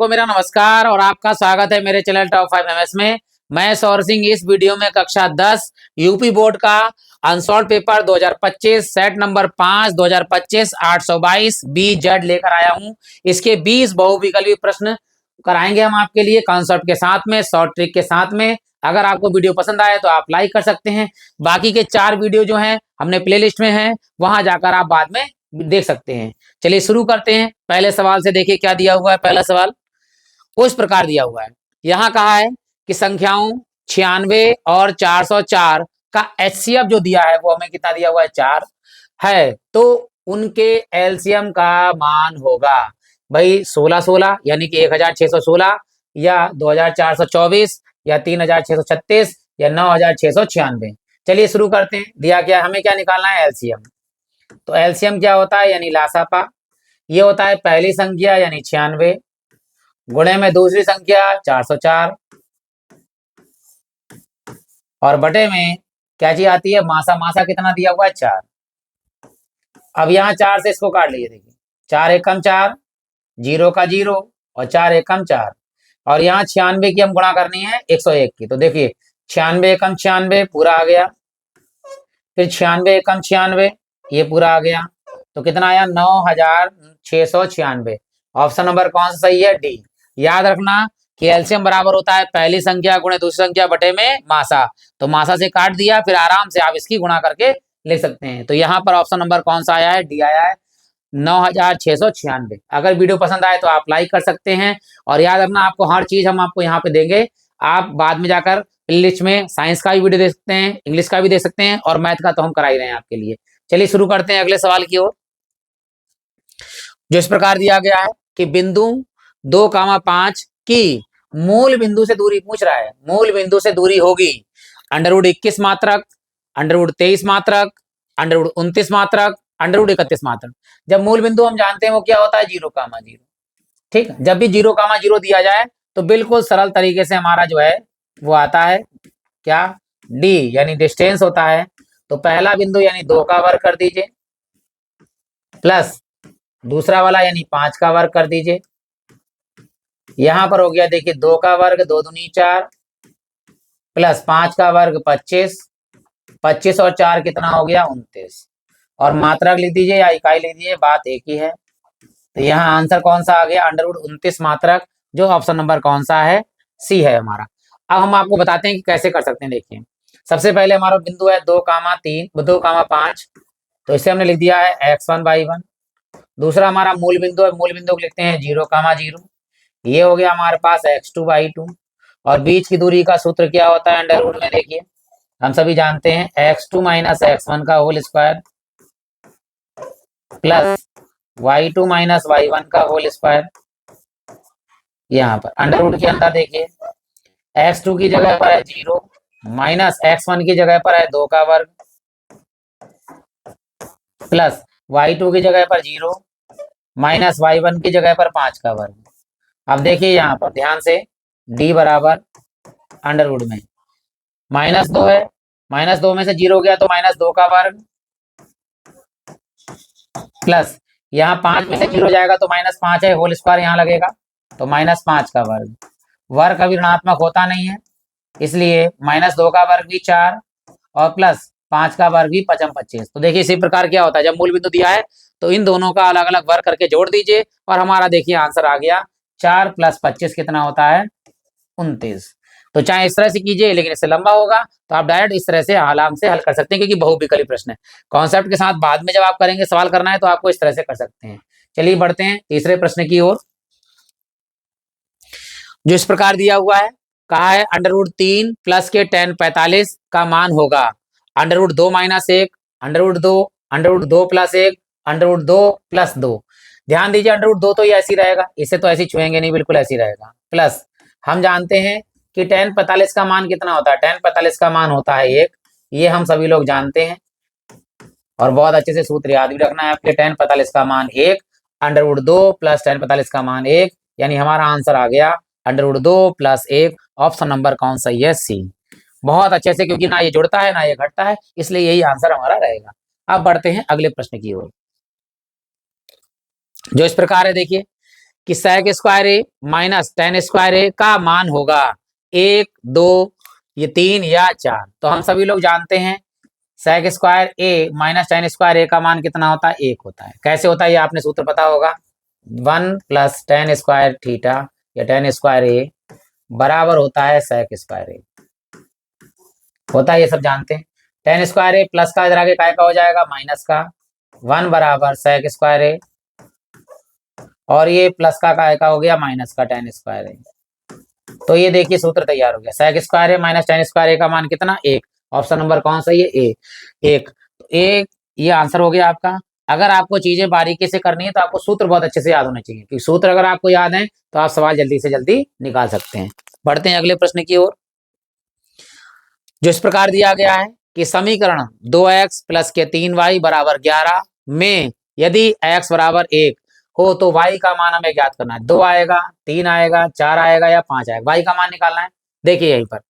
सबको मेरा नमस्कार और आपका स्वागत है मेरे चैनल टॉप 5 एमएस में। मैं सौर सिंह इस वीडियो में कक्षा 10 यूपी बोर्ड का unsolved paper 2025 set number 5 2025 822 BZ लेकर आया हूं। इसके 20 बहुविकल्पी प्रश्न कराएंगे हम आपके लिए कॉन्सेप्ट के साथ में, शॉर्ट ट्रिक के साथ में। अगर आपको वीडियो पसंद आए तो आप लाइक कर सकते हैं। बाकी के 4 वीडियो जो हैं हमने प्लेलिस्ट में हैं, वहां जाकर आप बाद में देख सकते हैं। चलिए शुरू करते हैं। पहले सवाल से देखिए क्या दिया हुआ है। पहला सवाल उस प्रकार दिया हुआ है, यहाँ कहा है कि संख्याओं 96 और 404 का HCF जो दिया है वो हमें कितना दिया हुआ है, 4 है, तो उनके एलसीएम का मान होगा भाई 16 यानी कि 1616 या 2424 या 3636 या 9696। चलिए शुरू करते हैं। दिया क्या, हमें क्या निकालना है, एलसीएम। तो एलसीएम क्या होता है, यानी लासापा। ये होता है पहली संख्या यानी 96 गुणे में दूसरी संख्या 404 और बटे में क्या चीज आती है, मासा। मासा कितना दिया हुआ है, 4। अब यहाँ 4 से इसको काट लीजिए। देखिए 4 एकम 4, 0 का 0 और 4 एकम 4 और यहाँ 96 की हम गुणा करनी है 101 की। तो देखिए 96 एकम 96 पूरा आ गया, फिर 96 एकम 96 ये पूरा आ गया, तो कितना आया, 9696। ऑप्शन नंबर कौन सा सही है, डी। याद रखना कि एलसीएम बराबर होता है पहली संख्या गुणे दूसरी संख्या बटे में मासा। तो मासा से काट दिया, फिर आराम से आप इसकी गुणा करके लिख सकते हैं। तो यहाँ पर ऑप्शन नंबर कौन सा आया है, डी आया है, 9696। अगर वीडियो पसंद आए तो आप लाइक कर सकते हैं। और याद रखना आपको हर चीज हम आपको यहाँ पे देंगे। आप बाद में जाकर प्लेलिस्ट में साइंस का भी वीडियो देख सकते हैं, इंग्लिश का भी देख सकते हैं और मैथ का तो हम करा ही रहे हैं आपके लिए। चलिए शुरू करते हैं अगले सवाल की ओर, जो इस प्रकार दिया गया है कि बिंदु 2,5 की मूल बिंदु से दूरी पूछ रहा है। मूल बिंदु से दूरी होगी √21 मात्रक, √23 मात्रक, √29 मात्रक, √31 मात्रक। जब मूल बिंदु हम जानते हैं वो क्या होता है, 0,0। ठीक, जब भी 0,0 दिया जाए तो बिल्कुल सरल तरीके से हमारा जो है वो आता है क्या, डी यानी डिस्टेंस होता है। तो पहला बिंदु यानी 2 का वर्ग कर दीजिए, प्लस दूसरा वाला यानी 5 का वर्ग कर दीजिए। यहां पर हो गया देखिए 2 का वर्ग 2 दूनी 4 प्लस 5 का वर्ग 25, 25 और 4 कितना हो गया, 29। और मात्रक लिख दीजिए या इकाई लिख दीजिए, बात एक ही है। तो यहाँ आंसर कौन सा आ गया, √29 मात्रक, जो ऑप्शन नंबर कौन सा है, सी है हमारा। अब हम आपको बताते हैं कि कैसे कर सकते हैं। देखिए सबसे पहले हमारा बिंदु है 2,5, तो इसे हमने लिख दिया है x1/1। दूसरा हमारा मूल बिंदु है, मूल बिंदु को लिखते हैं 0,0। ये हो गया हमारे पास x2/2 और बीच की दूरी का सूत्र क्या होता है, अंडर रूट में देखिए हम सभी जानते हैं x2 - x1 का whole square plus y2 - y1 का होल स्क्वायर। यहाँ पर अंडर रूट के अंदर देखिए x2 की जगह पर है 0 माइनस x1 की जगह पर है 2 का वर्ग प्लस y2 की जगह पर 0 माइनस y1 की जगह पर 5 का वर्ग। अब देखिए यहाँ पर ध्यान से d बराबर अंडर रूट में -2 है, -2 में से 0 गया तो -2 का वर्ग प्लस यहाँ 5 में से 0 जाएगा तो -5 है, होल स्क्वायर यहाँ लगेगा तो -5 का वर्ग। वर्ग कभी ऋणात्मक होता नहीं है, इसलिए -2 का वर्ग भी 4 और प्लस 5 का वर्ग भी 5 25। तो देखिए इसी प्रकार क्या होता है, जब मूल बिंदु दिया है तो इन दोनों का अलग अलग वर्ग करके जोड़ दीजिए और हमारा देखिए आंसर आ गया 4 + 25 कितना होता है, 29। तो चाहे इस तरह से कीजिए, लेकिन इससे लंबा होगा तो आप डायरेक्ट इस तरह से आराम से हल कर सकते हैं, क्योंकि बहुविकल्पी प्रश्न है। कॉन्सेप्ट के साथ बाद में जब आप करेंगे, सवाल करना है तो आपको इस तरह से कर सकते हैं। चलिए बढ़ते हैं तीसरे प्रश्न की ओर, जो इस प्रकार दिया हुआ है। कहा है √3 प्लस के tan 45 का मान होगा √2 - 1, √2, √2 + 1, √2 + 2। ध्यान दीजिए √2 तो ये ऐसी रहेगा, इसे तो ऐसी छुएंगे नहीं, बिल्कुल ऐसी रहेगा। प्लस हम जानते हैं कि tan 45 का मान कितना होता है, tan 45 का मान होता है 1, ये हम सभी लोग जानते हैं और बहुत अच्छे से सूत्र याद भी रखना है आपके। tan 45 का मान 1, √2 प्लस tan 45 का मान 1, यानी हमारा आंसर आ गया √2 + 1। ऑप्शन नंबर कौन सा है, सी। बहुत अच्छे से, क्योंकि ना ये जुड़ता है ना ये घटता है, इसलिए यही आंसर हमारा रहेगा। अब बढ़ते हैं अगले प्रश्न की ओर, जो इस प्रकार है। देखिए कि sec स्क्वायर ए माइनस tan स्क्वायर ए का मान होगा 1, 2, ये 3 या 4। तो हम सभी लोग जानते हैं sec स्क्वायर ए माइनस tan स्क्वायर ए का मान कितना होता है, 1 होता है। कैसे होता है ये आपने सूत्र पता होगा, 1 प्लस tan स्क्वायर थीटा या tan स्क्वायर ए बराबर होता है sec स्क्वायर ए, होता है, ये सब जानते हैं। tan स्क्वायर ए प्लस का इधर आगे काय का हो जाएगा माइनस का, 1 बराबर sec स्क्वायर ए, और ये प्लस का काय का हो गया माइनस का tan स्क्वायर ए। तो ये देखिए सूत्र तैयार हो गया, sec स्क्वायर ए माइनस tan स्क्वायर ए का मान कितना, 1। ऑप्शन नंबर कौन सा है, ए 1। तो एक ये आंसर हो गया आपका। अगर आपको चीजें बारीकी से करनी है तो आपको सूत्र बहुत अच्छे से याद होने चाहिए, क्योंकि सूत्र अगर आपको याद है तो आप सवाल जल्दी से जल्दी निकाल सकते हैं। बढ़ते हैं अगले प्रश्न की ओर, जो इस प्रकार दिया गया है कि समीकरण 2x प्लस के 3y बराबर 11 में यदि x बराबर 1 हो तो y का मान हमें ज्ञात करना है। 2 आएगा, 3 आएगा, 4 आएगा या 5 आएगा, y का मान निकालना है। देखिए यहीं पर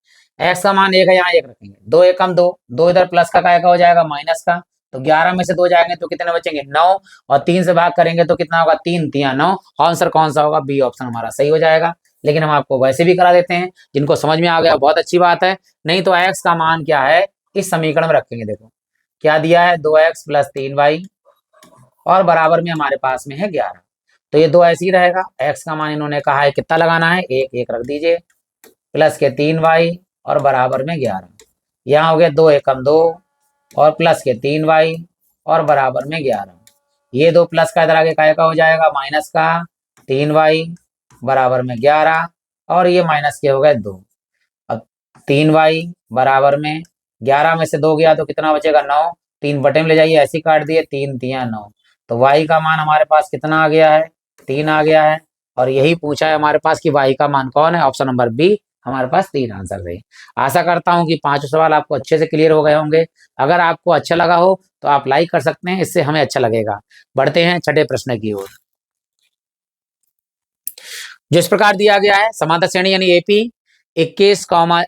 x का मान 1 है, यहाँ 1 रखेंगे, 2 एकम 2, 2 इधर प्लस का काय का हो जाएगा माइनस का, तो 11 में से 2 जाएंगे तो कितने बचेंगे 9, और 3 से भाग करेंगे तो कितना होगा 3 3 9। आंसर कौन सा होगा, बी ऑप्शन हमारा सही हो जाएगा। लेकिन हम आपको वैसे भी करा देते हैं, जिनको समझ में आ गया बहुत अच्छी बात है, नहीं तो x का मान क्या है इस समीकरण में रखेंगे। देखो क्या दिया है, 2x प्लस 3y और बराबर में हमारे पास में है 11, तो ये 2 ऐसे ही रहेगा। x का मान इन्होंने कहा है कितना लगाना है, 1 1 रख दीजिए, प्लस के 3y और बराबर में 11, यहाँ हो गया 2 एकम 2 और प्लस के 3y और बराबर में 11, ये 2 प्लस का इधर आगे काय का हो जाएगा माइनस का, 3y बराबर में 11 और ये माइनस के हो गए 2। अब 3y बराबर में 11 में से 2 गया तो कितना बचेगा 9, 3 बटे में ले जाइए, ऐसे काट दिए, 3 3 9, तो y का मान हमारे पास कितना आ गया है, 3 आ गया है। और यही पूछा है हमारे पास कि y का मान कौन है, ऑप्शन नंबर बी हमारे पास 3 आंसर थे। आशा करता हूं कि 5 सवाल आपको अच्छे से क्लियर हो गए होंगे। अगर आपको अच्छा लगा हो तो आप लाइक कर सकते हैं, इससे हमें अच्छा लगेगा। बढ़ते हैं छठे प्रश्न की ओर, जो इस प्रकार दिया गया है, समांतर श्रेणी यानी एपी 21,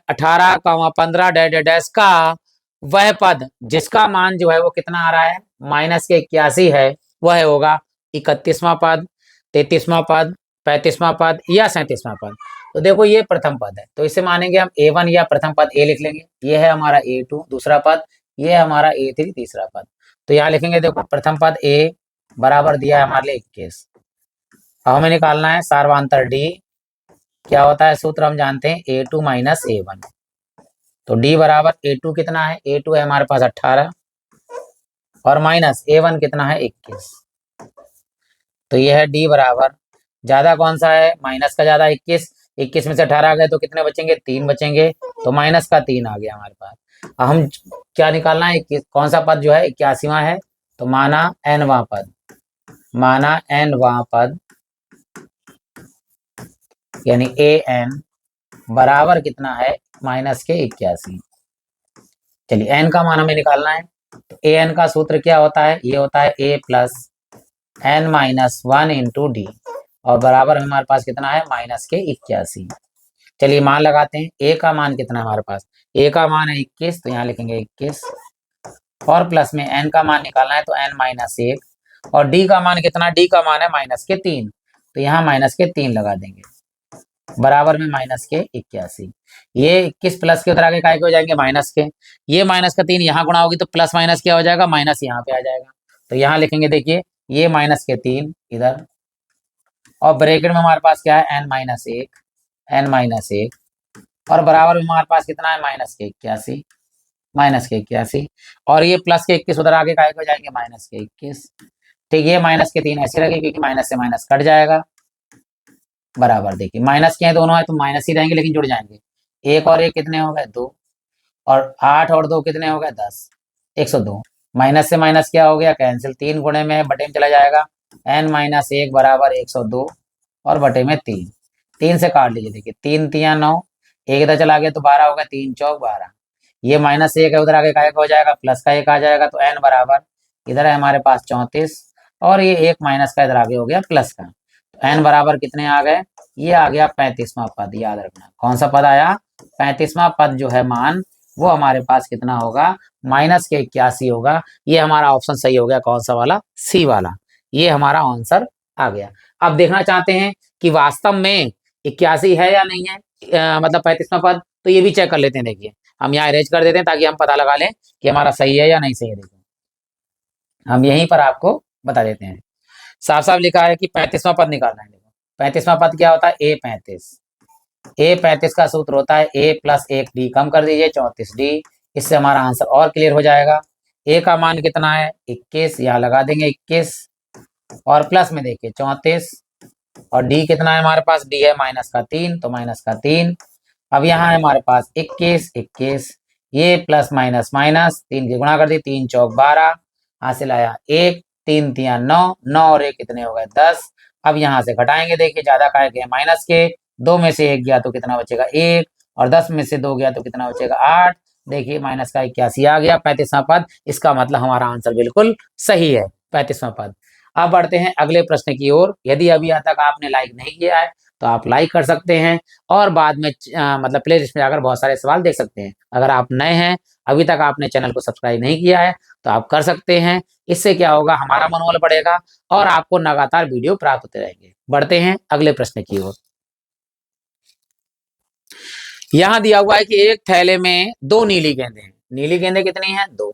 18, 15 डैश डैश का वह पद जिसका मान जो है वो कितना आ रहा है माइनस के 81 है, वह होगा 31वां पद, 33वां पद, 35वां पद या 37वां पद। तो देखो ये प्रथम पद है, तो इसे मानेंगे हम A1 या प्रथम पद A लिख लेंगे, ये है हमारा A2 दूसरा पद, ये है हमारा A3 तीसरा पद। तो यहाँ लिखेंगे देखो प्रथम पद A बराबर दिया है हमारे लिए 21। अब हमें निकालना है सार्वधातर D, क्या होता है सूत्र हम जानते हैं, A2 माइनस A1। तो D बराबर A2 कितना है, A2 है हमारे पास 18 और माइनस A1 कितना है 21। तो ये है D बराबर, ज्यादा कौन सा है माइनस का ज्यादा 21, 21 में से 18 आ गए तो कितने बचेंगे 3 बचेंगे, तो माइनस का 3 आ गया हमारे पास। अब हम क्या निकालना है, कौन सा पद जो है 81वां है, तो माना nवां पद, माना nवां पद यानी an बराबर कितना है माइनस के 81। चलिए n का मान हमें निकालना है, तो an का सूत्र क्या होता है, ये होता है a plus n minus 1 into D, और बराबर हमारे पास कितना है माइनस के 81। चलिए मान लगाते हैं, a का मान कितना है हमारे पास, a का मान है 21, तो यहाँ लिखेंगे 21 और प्लस में n का मान निकालना है तो n माइनस 1, और d का मान कितना, d का मान है माइनस के 3, तो यहाँ माइनस के 3 लगा देंगे, बराबर में माइनस के 81। ये 21 प्लस के उधर आगे काय के हो जाएंगे माइनस के, ये माइनस का 3 यहाँ गुणा होगी तो प्लस माइनस क्या हो जाएगा माइनस यहाँ पे आ जाएगा, तो यहाँ लिखेंगे देखिए ये माइनस के 3 इधर, और ब्रैकेट में हमारे पास क्या है n माइनस 1, n माइनस 1, और बराबर में हमारे पास कितना है माइनस के 81, माइनस के 81, और ये प्लस के 21 उधर आगे काय के हो जाएंगे माइनस के 21। ठीक, ये माइनस के 3 ऐसे रखे क्योंकि माइनस से माइनस कट जाएगा, बराबर देखिए माइनस के हैं दोनों है तो माइनस ही रहेंगे लेकिन जुड़ जाएंगे, 1 और 1 कितने हो गए 2, और 8 और 2 कितने हो गए 10, 102। माइनस से माइनस क्या हो गया कैंसिल, 3 गुणे में बटे में चला जाएगा, n माइनस 1 बराबर 102 और बटे में 3, 3 से काट लीजिए, देखिए 3 3 9, 1 इधर चला गया तो 12 होगा, 3 चौक 12, ये माइनस 1 है उधर आगे का हो जाएगा प्लस का 1 आ जाएगा, तो n बराबर इधर है हमारे पास 34 और ये 1 माइनस का इधर आगे हो गया प्लस का, तो n बराबर कितने आ गए, ये आ गया 35वां पद। याद रखना कौन सा पद आया 35वां पद, जो है मान वो हमारे पास कितना होगा माइनस के 81 होगा। ये हमारा ऑप्शन सही हो गया, कौन सा वाला, सी वाला, ये हमारा आंसर आ गया। अब देखना चाहते हैं कि वास्तव में 81 है या नहीं है, मतलब 35वां पद, तो ये भी चेक कर लेते हैं। देखिए हम यहाँ अरेंज कर देते हैं ताकि हम पता लगा लें कि हमारा सही है या नहीं सही है। देखिए हम यहीं पर आपको बता देते हैं, साफ साफ लिखा है कि 35वां पद निकालना है। देखो 35वां पद क्या होता है, A35 का सूत्र होता है A प्लस 1D, कम कर दीजिए 34D, इससे हमारा आंसर और क्लियर हो जाएगा। A का मान कितना है 21, यहाँ लगा देंगे 21, और प्लस में देखिए 34, और D कितना है हमारे पास, D है -3, तो -3। अब यहाँ है हमारे पास 21, ये प्लस माइनस माइनस 3 की गुणा कर दी, 3 चौक 12, हासिल आया 1, 3 तिया 9, 9 और 1 कितने हो गए 10। अब यहाँ से घटाएंगे, देखिए ज्यादा का गए माइनस के, 2 में से 1 गया तो कितना बचेगा 1, और 10 में से 2 गया तो कितना बचेगा 8। देखिए माइनस का 81 आ गया 35वां पद, इसका मतलब हमारा आंसर बिल्कुल सही है 35वां पद। अब बढ़ते हैं अगले प्रश्न की ओर। यदि अभी यहाँ तक आपने लाइक नहीं किया है तो आप लाइक कर सकते हैं, और बाद में मतलब प्ले लिस्ट में जाकर बहुत सारे सवाल देख सकते हैं। अगर आप नए हैं, अभी तक आपने चैनल को सब्सक्राइब नहीं किया है, तो आप कर सकते हैं। इससे क्या होगा, हमारा मनोबल बढ़ेगा और आपको लगातार वीडियो प्राप्त होते रहेंगे। बढ़ते हैं अगले प्रश्न की ओर। यहाँ दिया हुआ है कि एक थैले में 2 नीली गेंदें हैं। नीली गेंदें कितनी हैं 2,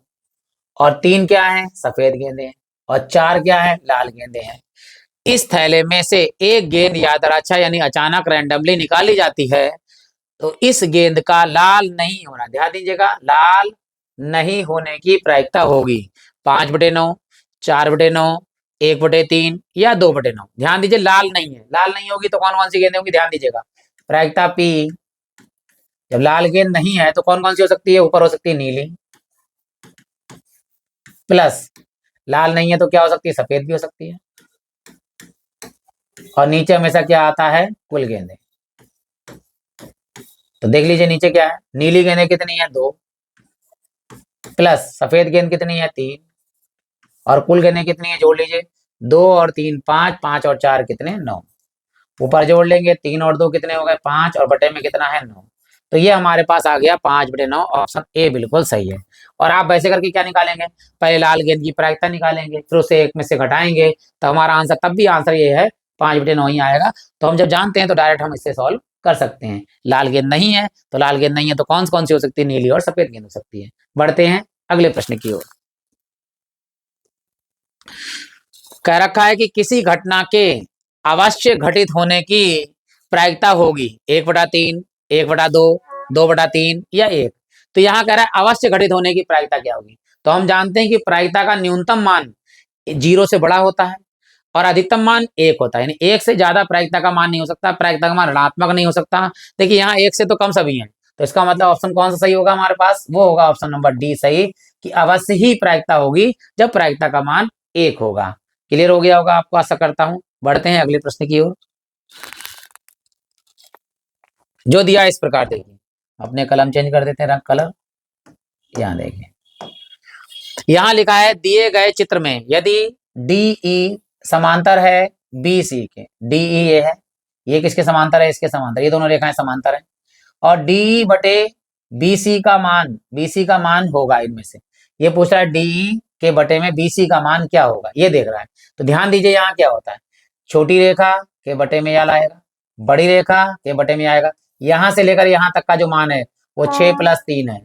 और 3 क्या है सफेद गेंदें हैं, और 4 क्या है लाल गेंदें हैं। इस थैले में से एक गेंद यादराच्छा यानी अचानक रैंडमली निकाली जाती है, तो इस गेंद का लाल नहीं होना, ध्यान दीजिएगा, लाल नहीं होने की प्रायिकता होगी 5/9, 4/9, 1/3 या 2/9। ध्यान दीजिए लाल नहीं है, लाल नहीं होगी तो कौन कौन सी गेंदें होंगी, ध्यान दीजिएगा। प्रायिकता P, जब लाल गेंद नहीं है तो कौन कौन सी हो सकती है, ऊपर हो सकती है नीली, प्लस लाल नहीं है तो क्या हो सकती है, सफेद भी हो सकती है, और नीचे हमेशा क्या आता है, कुल गेंदें। तो देख लीजिए नीचे क्या है, नीली गेंदें कितनी है 2, प्लस सफेद गेंद कितनी है 3, और कुल गेंदें कितनी है जोड़ लीजिए, 2 और 3 5, 5 और 4 कितने 9, ऊपर जोड़ लेंगे 3 और 2 कितने हो गए 5, और बटे में कितना है 9। तो ये हमारे पास आ गया 5/9, ऑप्शन ए बिल्कुल सही है। और आप वैसे करके क्या निकालेंगे, पहले लाल गेंद की प्रायिकता निकालेंगे, फिर उसे 1 में से घटाएंगे, तो हमारा आंसर तब भी आंसर ये है 5/9 ही आएगा। तो हम जब जानते हैं तो डायरेक्ट हम इससे सॉल्व कर सकते हैं। लाल गेंद नहीं है तो लाल गेंद नहीं है तो कौन कौन सी हो सकती है, नीली और सफेद गेंद हो सकती है। बढ़ते हैं अगले प्रश्न की ओर। कह रखा है कि किसी घटना के अवश्य घटित होने की प्रायिकता होगी 1/3, 1/2, 2/3 या 1। तो यहाँ कह रहा है अवश्य घटित होने की प्रायिकता क्या होगी। तो हम जानते हैं कि प्रायिकता का न्यूनतम मान 0 से बड़ा होता है और अधिकतम मान 1 होता है, यानी 1 से ज्यादा प्रायिकता का मान नहीं हो सकता, प्रायिकता का मान ऋणात्मक नहीं हो सकता। देखिए यहाँ 1 से तो कम सभी हैं, तो इसका मतलब ऑप्शन कौन सा सही होगा हमारे पास, वो होगा ऑप्शन नंबर डी सही, कि अवश्य ही प्रायिकता होगी जब प्रायिकता का मान 1 होगा। क्लियर हो गया होगा आपको, आशा करता हूं। बढ़ते हैं अगले प्रश्न की ओर, जो दिया इस प्रकार। देखिए अपने कलम चेंज कर देते हैं, रंग कलर। यहाँ देखिए यहाँ लिखा है दिए गए चित्र में यदि DE समांतर है BC के, DE ये है, ये किसके समांतर है, इसके समांतर, ये दोनों रेखाएं समांतर है, और DE बटे BC का मान होगा इनमें से। ये पूछ रहा है DE के बटे में BC का मान क्या होगा, ये देख रहा है। तो ध्यान दीजिए यहाँ क्या होता है, छोटी रेखा के बटे में यह आएगा, बड़ी रेखा के बटे में आएगा। यहाँ से लेकर यहाँ तक का जो मान है वो 6 + 3 है,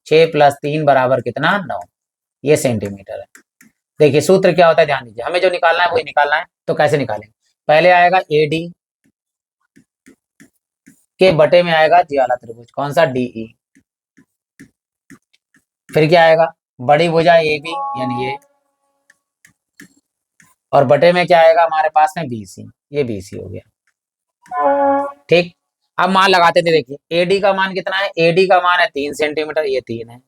6 + 3 बराबर कितना 9, ये सेंटीमीटर है। देखिए सूत्र क्या होता है, ध्यान दीजिए, हमें जो निकालना है वही निकालना है। तो कैसे निकालेंगे, पहले आएगा AD के बटे में आएगा ज्वाला त्रिभुज, कौन सा DE, फिर क्या आएगा बड़ी भुजा AB यानी ये, और बटे में क्या आएगा हमारे पास में BC, ये BC हो गया। ठीक, अब मान लगाते थे। देखिए AD का मान कितना है, AD का मान है 3 सेंटीमीटर, ये 3 है,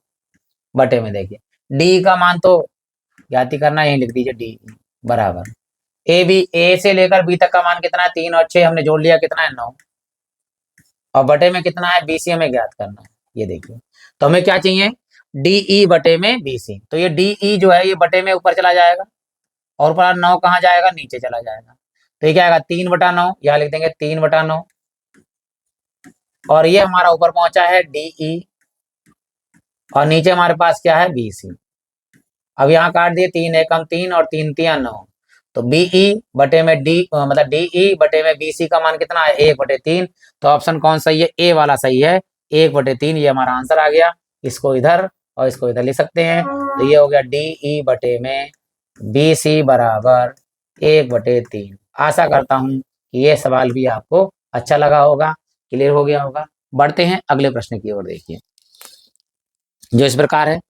बटे में देखिए D का मान तो ज्ञाति करना, यही लिख दीजिए DE बराबर AB, A से लेकर B तक का मान कितना है 3 और 6 हमने जोड़ लिया कितना है 9, और बटे में कितना है BC हमें ज्ञात करना है। ये देखिए तो हमें क्या चाहिए DE बटे में BC, तो ये DE जो है ये बटे में ऊपर चला जाएगा, और ऊपर 9 कहाँ जाएगा, नीचे चला जाएगा। तो ये क्या आएगा 3/9, यहाँ लिख देंगे 3/9, और ये हमारा ऊपर पहुंचा है DE, और नीचे हमारे पास क्या है BC। अब यहाँ काट दिए, 3 एकम 3 और 3 तिया 9, तो बीई बटे में डी मतलब डीई बटे में बीसी का मान कितना है 1/3। तो ऑप्शन कौन सही है, ए वाला सही है, 1/3 ये हमारा आंसर आ गया। इसको इधर और इसको इधर लिख सकते हैं। तो ये हो गया डीई बटे में बीसी बराबर 1/3। आशा करता हूं कि ये सवाल भी आपको अच्छा लगा होगा, क्लियर हो गया होगा। बढ़ते हैं अगले प्रश्न की ओर। देखिए जो इस प्रकार है,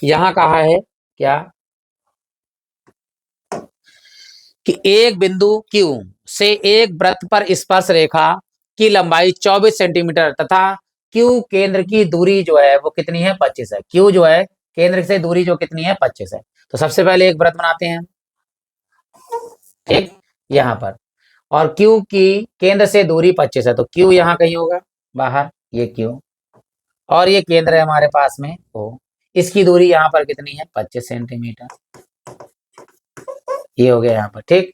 यहां कहा है क्या कि एक बिंदु Q से एक वृत्त पर स्पर्श रेखा की लंबाई 24 सेंटीमीटर तथा Q केंद्र की दूरी जो है वो कितनी है 25 है। Q जो है केंद्र से दूरी जो कितनी है 25 है। तो सबसे पहले एक वृत्त बनाते हैं, ठीक, यहाँ पर, और Q की केंद्र से दूरी 25 है। तो Q यहाँ कहीं होगा बाहर, ये Q, और ये केंद्र है हमारे पास में O। इसकी दूरी यहाँ पर कितनी है 25 सेंटीमीटर, ये हो गया यहाँ पर, ठीक।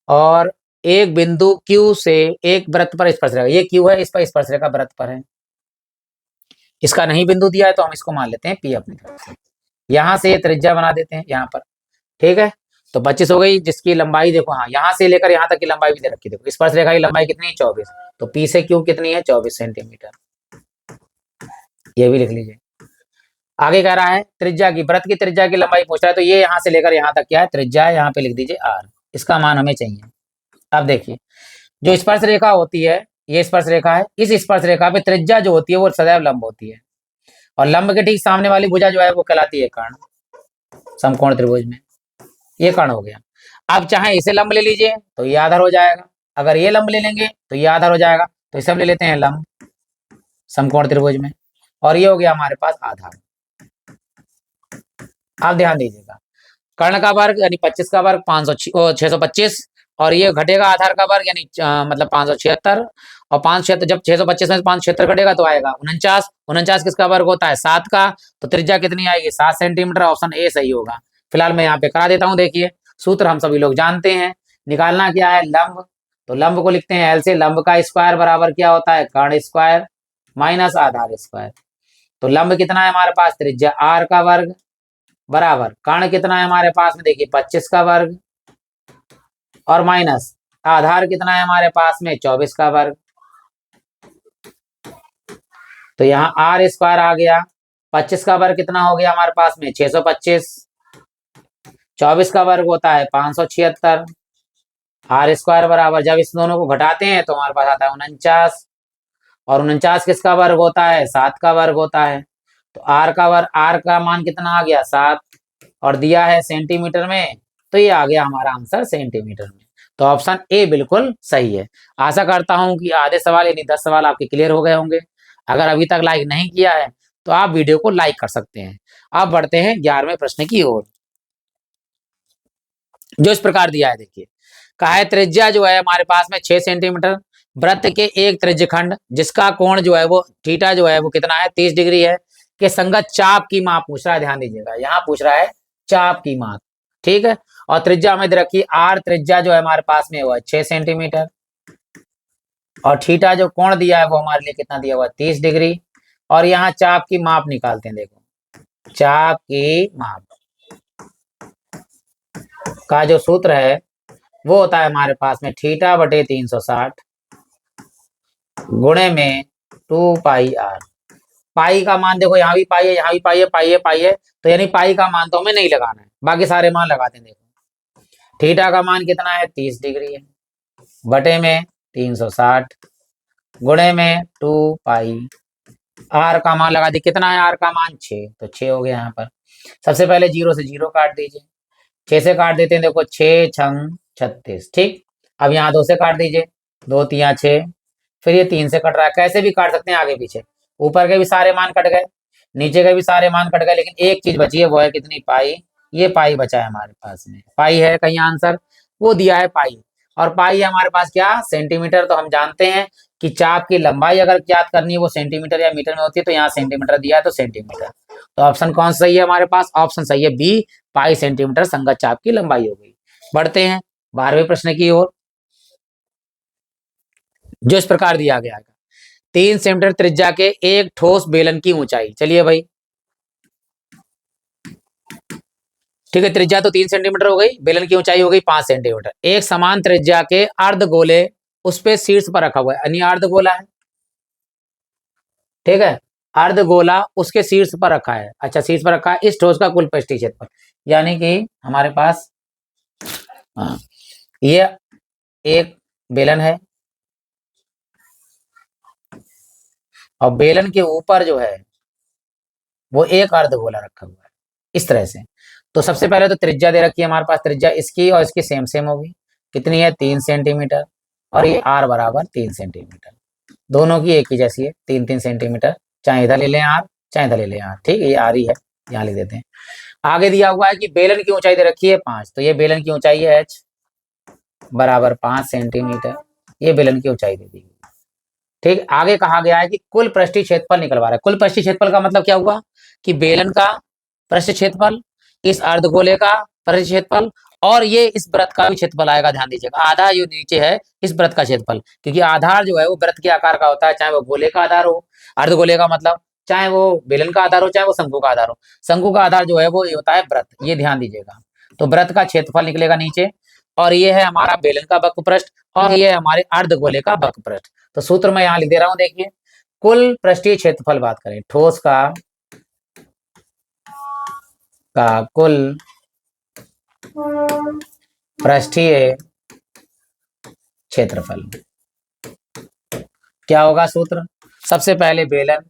और एक बिंदु Q से एक वृत्त पर स्पर्श रेखा, ये Q है, इस पर स्पर्श रेखा वृत्त पर है। इसका नहीं बिंदु दिया है तो हम इसको मान लेते हैं P अपनी तरफ से। यहाँ से त्रिज्या बना देते हैं यहाँ पर, ठीक है। तो 25 हो गई, जिसकी लंबाई देखो, हाँ यहाँ से लेकर यहाँ तक की लंबाई भी दे रखी, देखो स्पर्श रेखा की लंबाई कितनी है 24। तो P से Q कितनी है 24 सेंटीमीटर, ये भी लिख लीजिए। आगे कह रहा है त्रिज्या की, वृत्त की त्रिज्या की लंबाई पूछ रहा है। तो ये यहाँ से लेकर यहाँ तक क्या है त्रिज्या है, यहाँ पे लिख दीजिए R। इसका मान हमें चाहिए। अब देखिए जो स्पर्श रेखा होती है, ये स्पर्श रेखा है, इस स्पर्श रेखा पे त्रिज्या जो होती है वो सदैव लंब होती है, और लंब के ठीक सामने वाली भुजा जो है वो कहलाती है कर्ण, समकोण त्रिभुज में। ये कर्ण हो गया। अब चाहे इसे लंब ले लीजिए तो ये आधार हो जाएगा, अगर ये लंब ले लेंगे तो ये आधार हो जाएगा। तो इसे हम ले लेते हैं लंब समकोण त्रिभुज में, और ये हो गया हमारे पास आधार। आप ध्यान दीजिएगा, कर्ण का वर्ग यानी 25 का वर्ग 625, और ये घटेगा आधार का वर्ग यानी मतलब 576, और 576 जब 625 में 576 घटेगा तो आएगा 49। 49 किसका वर्ग होता है 7 का। तो त्रिज्या कितनी आएगी 7 सेंटीमीटर, ऑप्शन ए सही होगा। फिलहाल मैं यहाँ पे करा देता हूँ। देखिए सूत्र हम सभी लोग जानते हैं, निकालना क्या है लंब। तो लंब को लिखते हैं एल से, लंब का स्क्वायर बराबर क्या होता है कर्ण स्क्वायर माइनस आधार स्क्वायर। तो लंब कितना है हमारे पास त्रिज्या आर का वर्ग बराबर कर्ण कितना है हमारे पास में देखिए 25 का वर्ग, और माइनस आधार कितना है हमारे पास में 24 का वर्ग। तो यहाँ आर स्क्वायर आ गया, 25 का वर्ग कितना हो गया हमारे पास में 625, 24 का वर्ग होता है 576, आर स्क्वायर बराबर जब इस दोनों को घटाते हैं तो हमारे पास आता है 49, और 49 किसका वर्ग होता है 7 का वर्ग होता है। तो आर का वर्ग, आर का मान कितना आ गया 7, और दिया है सेंटीमीटर में, तो ये आ गया हमारा आंसर सेंटीमीटर में। तो ऑप्शन ए बिल्कुल सही है। आशा करता हूं कि आधे सवाल यानी 10 सवाल आपके क्लियर हो गए होंगे। अगर अभी तक लाइक नहीं किया है तो आप वीडियो को लाइक कर सकते हैं। अब बढ़ते हैं 11वें प्रश्न की ओर, जो इस प्रकार दिया है। देखिए कहा है त्रिज्या जो है हमारे पास में 6 सेंटीमीटर, वृत्त के एक त्रिज्यखंड जिसका कोण जो है वो थीटा जो है वो कितना है 30 डिग्री है, के संगत चाप की माप पूछ रहा है। ध्यान दीजिएगा यहाँ पूछ रहा है चाप की माप, ठीक है। और त्रिज्या हमें दे रखी आर, त्रिज्या जो है हमारे पास में वो है 6 सेंटीमीटर, और थीटा जो कोण दिया है वो हमारे लिए कितना दिया हुआ है 30 डिग्री। और यहाँ चाप की माप निकालते हैं। देखो चाप की माप का जो सूत्र है वो होता है हमारे पास में थीटा बटे 360 गुणे में 2 पाई आर। पाई का मान देखो यहाँ भी पाई है, यहाँ भी पाई है, पाई है, पाई है, तो यानी पाई का मान तो हमें नहीं लगाना है, बाकी सारे मान लगाते हैं। देखो थीटा का मान कितना है 30 डिग्री है, बटे में 360 गुणे में 2 पाई, आर का मान लगा दी, कितना है आर का मान 6, तो 6 हो गया यहाँ पर। सबसे पहले 0 से 0 काट दीजिए, 6 से काट देते हैं, देखो 6 छंग 36, ठीक। अब यहाँ 2 से काट दीजिए, 2 तिया 6, फिर ये 3 से कट रहा है, कैसे भी काट सकते हैं आगे पीछे, ऊपर के भी सारे मान कट गए, नीचे के भी सारे मान कट गए, लेकिन एक चीज बची है वो है कितनी पाई, ये पाई बचा है हमारे पास में, पाई है कहीं आंसर, वो दिया है पाई। और पाई है हमारे पास क्या सेंटीमीटर। तो हम जानते हैं कि चाप की लंबाई अगर ज्ञात करनी है वो सेंटीमीटर या मीटर में होती है, तो यहाँ सेंटीमीटर दिया है तो सेंटीमीटर। तो ऑप्शन कौन सही है हमारे पास, ऑप्शन सही है बी, पाई सेंटीमीटर संगत चाप की लंबाई हो गई। बढ़ते हैं 12वें प्रश्न की ओर, जो इस प्रकार दिया गया है 3 सेंटीमीटर त्रिज्या के एक ठोस बेलन की ऊंचाई, चलिए भाई ठीक है, त्रिज्या तो 3 सेंटीमीटर हो गई, बेलन की ऊंचाई हो गई 5 सेंटीमीटर। एक समान त्रिज्या के अर्धगोले उस पे शीर्ष पर रखा हुआ है, यानी अर्धगोला है, ठीक है, अर्धगोला उसके शीर्ष पर रखा है। अच्छा, शीर्ष पर रखा है, इस ठोस का कुल पृष्ठीय क्षेत्रफल, यानी कि हमारे पास ये एक बेलन है और बेलन के ऊपर जो है वो एक अर्धगोला रखा हुआ है इस तरह से। तो सबसे पहले तो त्रिज्या दे रखी है हमारे पास, त्रिज्या इसकी और इसकी सेम सेम होगी, कितनी है 3 सेंटीमीटर, और ये आर बराबर 3 सेंटीमीटर, दोनों की एक ही जैसी है 3-3 सेंटीमीटर, चाहे इधर ले लें आर चाहे इधर ले लें आर, ठीक है, ये आर ही है, यहाँ लिख देते हैं। आगे दिया हुआ है कि बेलन की ऊंचाई दे रखी है 5, तो ये बेलन की ऊंचाई है h बराबर 5 सेंटीमीटर, ये बेलन की ऊंचाई दे दी। ठीक, आगे कहा गया है कि कुल पृष्ठीय क्षेत्रफल निकलवा रहा है। कुल पृष्ठीय क्षेत्रफल का मतलब क्या हुआ कि बेलन का पृष्ठीय क्षेत्रफल, इस अर्धगोले का पृष्ठीय क्षेत्रफल, और ये इस वृत्त का भी क्षेत्रफल आएगा, ध्यान दीजिएगा। आधा जो नीचे है इस वृत्त का क्षेत्रफल, क्योंकि आधार जो है वो वृत्त के आकार का होता है, चाहे वो गोले का आधार हो, अर्धगोले का मतलब, चाहे वो बेलन का आधार हो, चाहे वो शंकु का आधार हो। शंकु का आधार जो है वो होता है वृत्त, ये ध्यान दीजिएगा। तो वृत्त का क्षेत्रफल निकलेगा नीचे, और ये है हमारा बेलन का वक्र पृष्ठ, और ये हमारे अर्धगोले का वक्र पृष्ठ। तो सूत्र मैं यहाँ लिख दे रहा हूं, देखिए, कुल पृष्ठीय क्षेत्रफल बात करें, ठोस का कुल पृष्ठीय क्षेत्रफल क्या होगा सूत्र, सबसे पहले बेलन,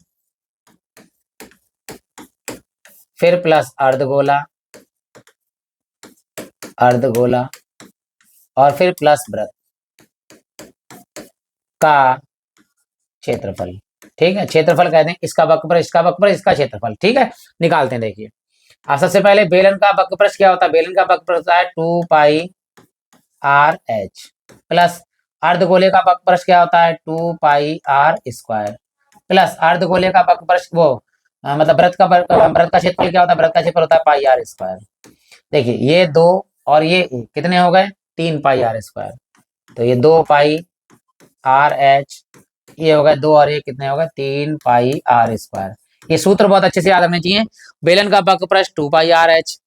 फिर प्लस अर्धगोला, अर्धगोला, और फिर प्लस वृत्त का क्षेत्रफल। ठीक है, क्षेत्रफल कहते हैं इसका वक्रपृष्ठ, इसका वक्रपृष्ठ, इसका क्षेत्रफल। ठीक है, निकालते हैं, देखिए। अब सबसे पहले बेलन का वक्रपृष्ठ क्या होता है, बेलन का वक्रपृष्ठ है 2 पाई आर एच, प्लस अर्धगोले का वक्रपृष्ठ क्या होता है 2 पाई आर स्क्वायर, प्लस अर्धगोले का वक्रपृष्ठ वो मतलब वृत्त का क्षेत्रफल क्या होता है, वृत्त का क्षेत्रफल होता है पाई आर स्क्वायर। देखिए, ये 2 और ये 1 कितने हो गए 3 पाई आर स्क्वायर, तो ये 2 पाई आर एच, ये हो गए 2 और 1 कितने हो गए 3 पाई आर स्क्वायर। ये सूत्र बहुत अच्छे से याद रखने चाहिए। बेलन का वक्रपृष्ठ 2 पाई आर एच,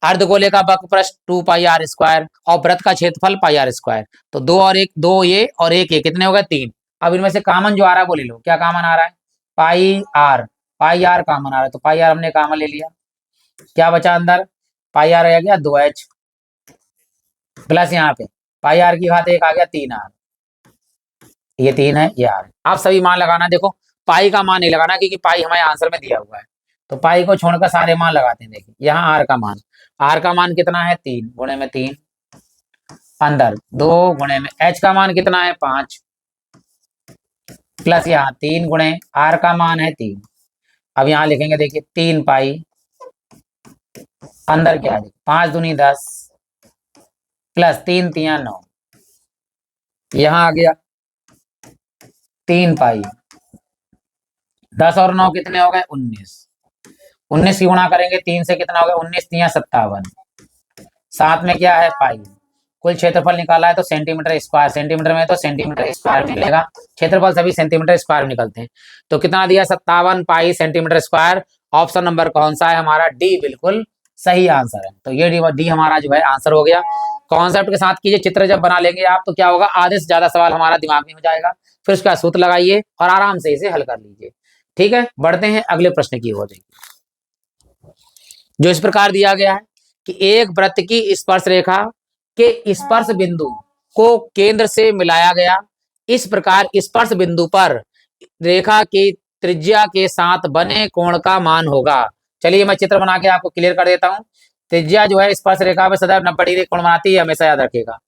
अर्धगोले का वक्रपृष्ठ 2 पाई आर स्क्वायर, और वृत्त का क्षेत्रफल पाई आर स्क्वायर। तो 2 और 1 2 ये और 1 ये कितने हो गए 3। अब इनमें से कॉमन जो आ रहा है वो ले लो, क्या कॉमन आ रहा है पाई आर कॉमन आ रहा है, तो पाई आर हमने कॉमन ले लिया, क्या बचा अंदर पाई आर रह गया 2h, प्लस यहाँ पे पाई आर की घात 1 आ गया 3r, ये 3 है ये r। आप सभी मान लगाना, देखो पाई का मान नहीं लगाना क्योंकि पाई हमारे आंसर में दिया हुआ है, तो पाई को छोड़कर सारे मान लगाते हैं। देखिए यहाँ r का मान कितना है 3 गुणे में 3, अंदर 2 गुणे में h का मान कितना है 5, प्लस यहाँ 3 गुणे r का मान है 3। अब यहाँ लिखेंगे, देखिए 3 पाई, अंदर क्या है 5 दूनी 10, प्लस 3 तिया 9, यहाँ आ गया 3 पाई, 10 और 9 कितने हो गए 19, 19 की गुणा करेंगे 3 से कितना हो गया 19 तिया 57, साथ में क्या है पाई। कुल क्षेत्रफल निकाला है तो सेंटीमीटर स्क्वायर, सेंटीमीटर में तो सेंटीमीटर स्क्वायर मिलेगा, क्षेत्रफल सभी सेंटीमीटर स्क्वायर में निकलते हैं। तो कितना दिया 57 पाई सेंटीमीटर स्क्वायर। ऑप्शन नंबर कौन सा है हमारा, डी बिल्कुल सही आंसर है। तो ये डी हमारा जो है आंसर हो गया। कॉन्सेप्ट के साथ कीजिए, चित्र जब बना लेंगे आप तो क्या होगा, आधे से ज्यादा सवाल हमारा दिमाग में हो जाएगा, फिर उसका सूत्र लगाइए और आराम से इसे हल कर लीजिए। ठीक है, बढ़ते हैं अगले प्रश्न की ओर, जो इस प्रकार दिया गया है कि एक वृत्त की स्पर्श रेखा के स्पर्श बिंदु को केंद्र से मिलाया गया, इस प्रकार स्पर्श बिंदु पर रेखा की त्रिज्या के साथ बने कोण का मान होगा। चलिए मैं चित्र बना के आपको क्लियर कर देता हूं। त्रिज्या जो है स्पर्श रेखा पर सदैव 90 डिग्री कोण बनाती है, हमेशा याद रखिएगा।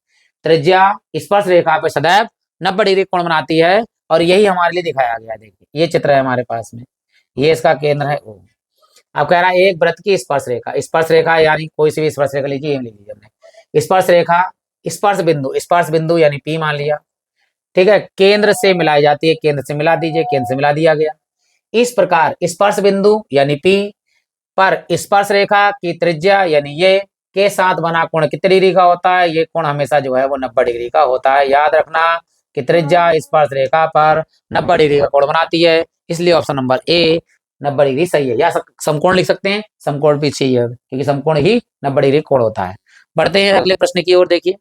त्रिज्या स्पर्श रेखा पर सदैव 90 डिग्री कोण बनाती है, और यही हमारे लिए दिखाया गया। देखिए ये चित्र है हमारे पास में, ये इसका केंद्र है O। अब कह रहा है एक वृत्त की स्पर्श रेखा यानी कोई सी भी स्पर्श रेखा लीजिए, ले लीजिए हमने स्पर्श रेखा, स्पर्श बिंदु यानी P मान लिया, ठीक है, केंद्र से मिलाई जाती है, केंद्र से मिला दीजिए, केंद्र से मिला दिया गया। इस प्रकार स्पर्श बिंदु यानी P पर स्पर्श रेखा की त्रिज्या यानी ये के साथ बना कोण कितने डिग्री का होता है, ये कोण हमेशा जो है वो 90 डिग्री का होता है। याद रखना कि त्रिज्या स्पर्श रेखा पर 90 डिग्री का कोण बनाती है, इसलिए ऑप्शन नंबर ए 90 डिग्री सही है। या समकोण लिख सकते हैं, समकोण भी सही है क्योंकि समकोण ही 90 डिग्री कोण होता है। बढ़ते हैं अगले प्रश्न की ओर। देखिए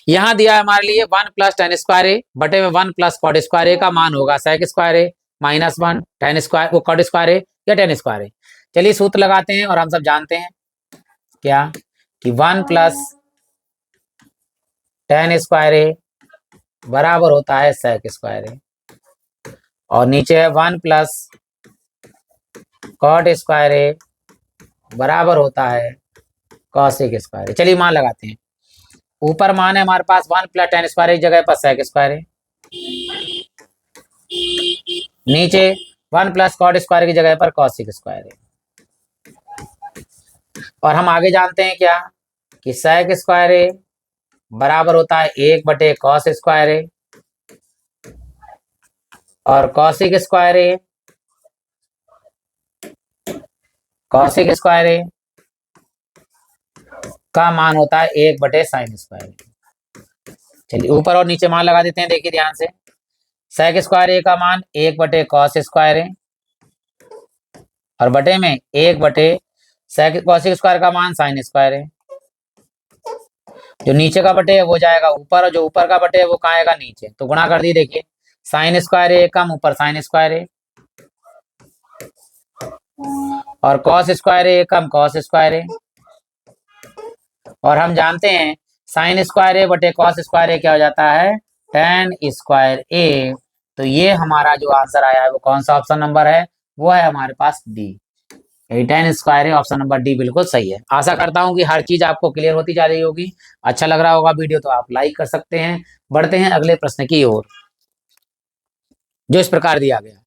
यहां दिया है हमारे लिए 1 प्लस tan स्क्वायर ए बटे में 1 प्लस कॉट स्क्वायर ए का मान होगा sec स्क्वायर ए -1 tan स्क्वायर वो कॉट स्क्वायर ए या tan स्क्वायर ए। चलिए सूत्र लगाते हैं और हम सब जानते हैं क्या कि 1 प्लस tan स्क्वायर ए बराबर होता है sec स्क्वायर ए और नीचे है 1 प्लस कॉट स्क्वायर ए बराबर होता है cosec स्क्वायर ए। चलिए मान लगाते हैं। ऊपर मान है हमारे पास 1 प्लस tan स्क्वायर एक जगह पर sec स्क्वायर है, नीचे 1 प्लस कॉट स्क्वायर की जगह पर cosec स्क्वायर है। और हम आगे जानते हैं क्या कि sec स्क्वायर ए बराबर होता है 1 बटे cos स्क्वायर ए और cosec स्क्वायर ए का मान होता है 1 बटे sin स्क्वायर ए। चलिए ऊपर और नीचे मान लगा देते हैं। देखिए ध्यान से sec स्क्वायर ए का मान 1 बटे cos स्क्वायर ए और बटे में 1 बटे cosec स्क्वायर का मान sin स्क्वायर है। जो नीचे का बटे है वो जाएगा ऊपर और जो ऊपर का बटे है वो कहाँ आएगा नीचे, तो गुणा कर दी। देखिए sin स्क्वायर ए कम ऊपर sin स्क्वायर ए और cos स्क्वायर ए कम cos स्क्वायर ए और हम जानते हैं sin स्क्वायर ए बटे cos स्क्वायर ए क्या हो जाता है tan स्क्वायर ए। तो ये हमारा जो आंसर आया है वो कौन सा ऑप्शन नंबर है, वो है हमारे पास डी, tan स्क्वायर है। ऑप्शन नंबर डी बिल्कुल सही है। आशा करता हूं कि हर चीज आपको क्लियर होती जा रही होगी। अच्छा लग रहा होगा वीडियो तो आप लाइक कर सकते हैं। बढ़ते हैं अगले प्रश्न की ओर जो इस प्रकार दिया गया